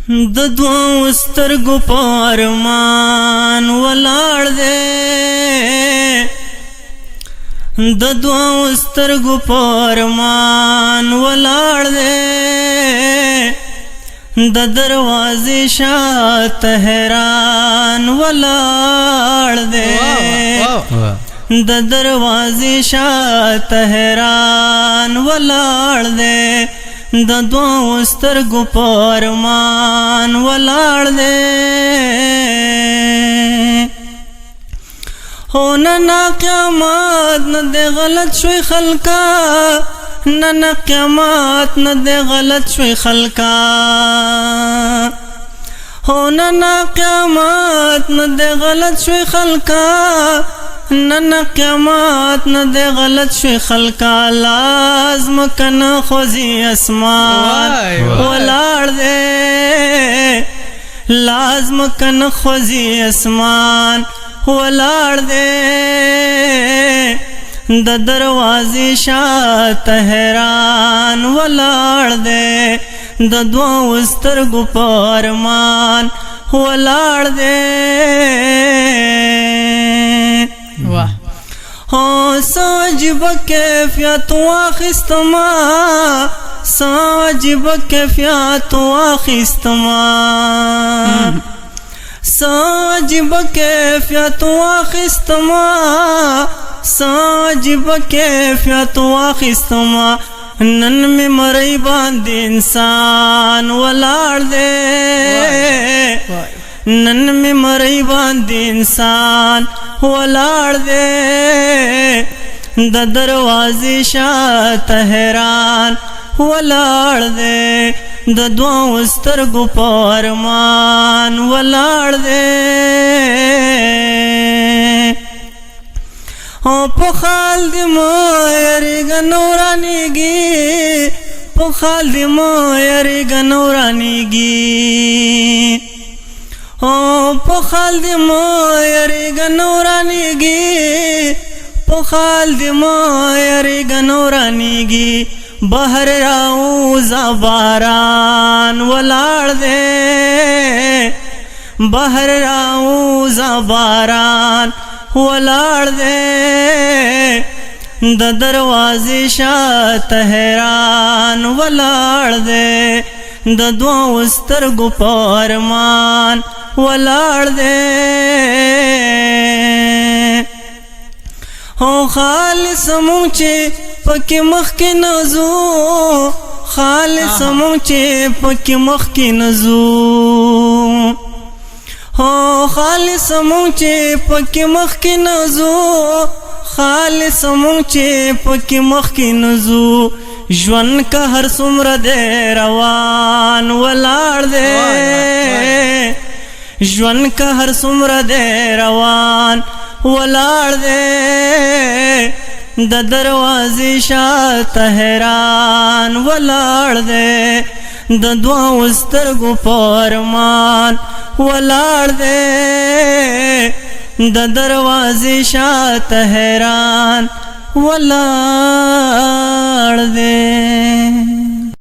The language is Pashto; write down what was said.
د دوو سترګو په ارمان ولاړ دی، د دوو سترګو په ارمان ولاړ دی، د دروازې شاته حیران ولاړ دی، د دروازې شاته حیران ولاړ دی، د دوو سترګو په ارمان ولاړ دی. هو نن قیامت نه دی غلط شوی خلکا، نن قیامت نه دی غلط شوی خلکا، هو نن قیامت نه دی غلط شوی خلکا، نن قیامت نه دی غلط شوی خلکا، لازم کنه خوځي اسمان ولاړ دی، لازم کنه خوځي اسمان ولاړ دی، د دروازې شاته حیران ولاړ دی، د دوو سترګو په ارمان ولاړ دی. سو عجیب کیفیت واخستما، سو عجیب کیفیت واخستما، سو عجیب کیفیت واخستما، سو عجیب کیفیت واخستما، نن می مری باندې انسان ولاړ دی، نن می مری باندې انسان ولاړ دی، د دروازې شاته حیران ولاړ دی، د دوو سترګو په ارمان ولاړ دی. او په خال دې مو یریږه نورانیږي، په خال دې مو یریږه نورانیږي، او په خال دې مو یریږه نورانیږي، په خال دې مو یریږه نورانیږي، بهر راوځه باران ولاړ دی، بهر راوځه باران ولاړ دی، د دروازې شاته حیران ولاړ دی، د دوو سترګو په ارمان ولاړ دی. او خالص مونږ چې پکې مخکې نزو، خالص مونږ چې پکې مخکې نزو، او خالص مونږ چې پکې مخکې نزو، خالص مونږ چې پکې مخکې نزو، ژوند که هر څومره دی روان ولاړ دی، ژوند که هر څومره دی روان ولاړ دی، د دروازې شاته حیران ولاړ دی، د دوو سترګو په ارمان ولاړ دی، د دروازې شاته حیران ولاړ دی.